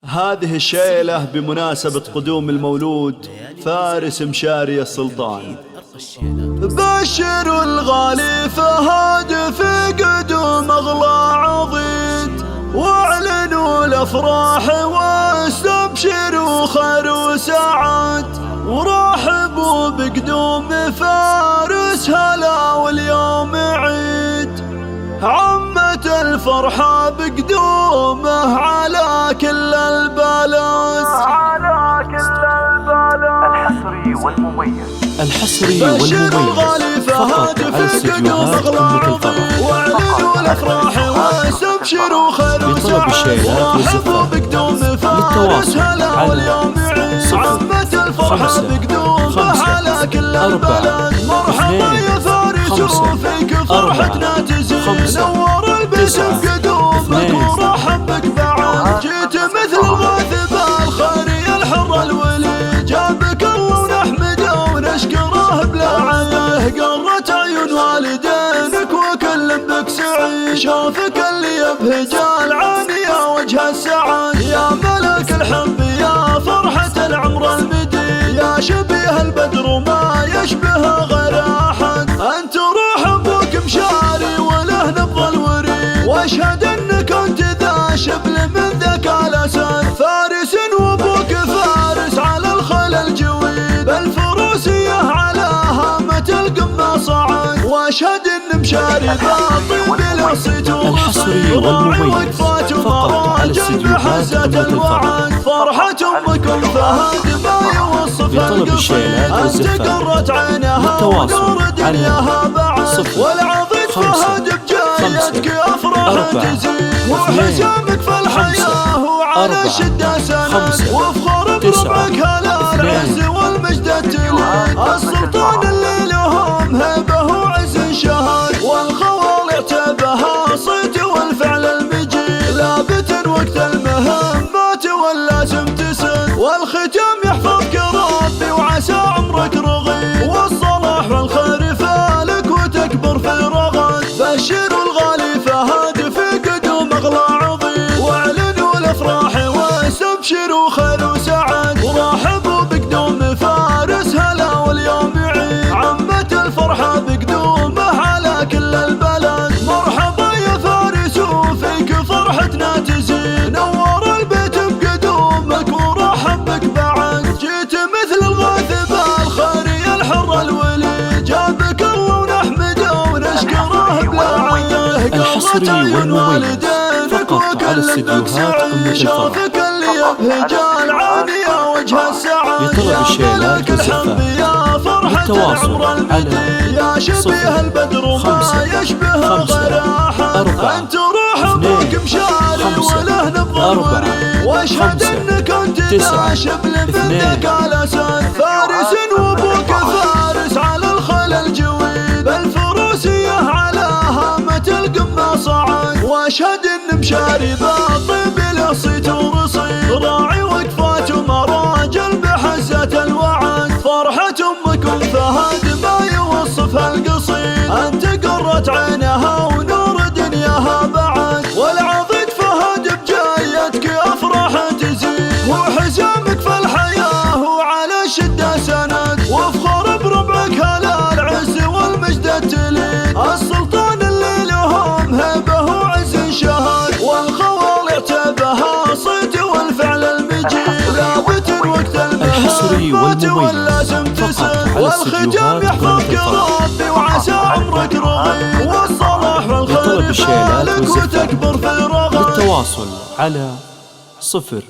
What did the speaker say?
هذه الشيلة بمناسبة قدوم المولود فارس مشاري السلطان. بشروا الغالي فهاد في قدوم أغلى عضيد، واعلنوا الأفراح واستبشروا خير وسعاد، ورحبوا بقدوم فارس هلا واليوم عيد. عمت الفرحة بقدومه على كل البلد، الحصري والمميز فقط على استديوهات أم الفرح. واعلنوا الأفراح واستبشروا خير وسعاد، ورحبوا بقدوم فارس هلا واليوم عيد. عمت الفرحة بقدومه على كل البلد، مرحبا يا فارس وفيك فرحتنا تزيد. نور البسم قدومك ورحب بك بعد، جيت مثل الغاث بالخير يا الحر الولي. جابك الله ونحمده ونشكره بلا عيه، قرت عيون والدينك وكل بك سعيد. شوفك اللي يبهج العانية وجه السعاد، يا ملك الحب يا فرحة العمر المديد، يا شبيه البدر وما يشبه غير أحد. أنت روح أبوك مشاري وله نبض الوريد، واشهد أنك أنت ذا شبل من ذاك الأسد. فارس وأبوك فارس على الخيل الجويد، بالفروسية على هامة القمة صعد، واشهد أن مشاري باطن بلا صيت الحصري والمميز فقط على استديوهات أم الفرح. فرحة أمكم فهد ما يوصف القصيد، أنت قرت عينها ونور دنياها بعد، والعظيم فهد بجايتك أفراح تزيد. وحسامك في الحياة وعلى شدة سند، وفخر بربعك هلا العز والمجد التليد. السلطان اللي لهم هيبة وعز شهد، والخوال اعتبها صيت والفعل المجيد. لابت وقت المهمات واللازم تسد، والختام يحفظك ربي وعسى عمرك رغيد. والصلاح والخير فالك وتكبر في رغد. بشروا الغالي فهد في قدوم أغلى عضيد، واعلنوا الأفراح واستبشروا خير وسعاد، ورحبوا بقدوم فارس هلا واليوم عيد. عمت الفرحة بقدومه على كل البلد، مرحبا يا فارس وفيك فرحتنا تزيد. نور البيت بقدومك ورحب بك بعد، جيت مثل الغاث بالخير يا الحر الولي. جابك الله ونحمده ونشكره بلا عيه، الحصري والمميز فقط على استديوهات أم الفرح. شوفك اللي يبهج العانية وجه السعاد، لطلب الشيلات والزفات للتواصل على يا شبيه البدر وما يشبه غير أحد. أنت روح أبوك مشاري وله نبض الوريد، واشهد أنك أنت ذا شبل من ذاك الأسد. فارس وأبوك فارس على الخيل الجويد، بالفروسية على هامة القمة صعد، واشهد أن مشاري باطن بلا صيت ورصيد. راعي وقفات ومراجل بحزة الوعد، فرحة أمكم فهد ما يوصفها القصيد. أنت قرت عينها ونور دنياها بعد، والعضيد فهد بجايتك أفراح تزيد. وحزامك في الحياة وعلى شدة سند، وفخر بربعك هلا العز والمجد التليد. السلطان اللي لهم هيبة وعز شهد، والخوال اعتبها صيت والفعل المجيد. لابت وقت المهمات واللازم تسد، والختام يحفظك ربي وعسى عمرك رغيد. والصلاح والخير فالك وتكبر في رغد. للتواصل على 05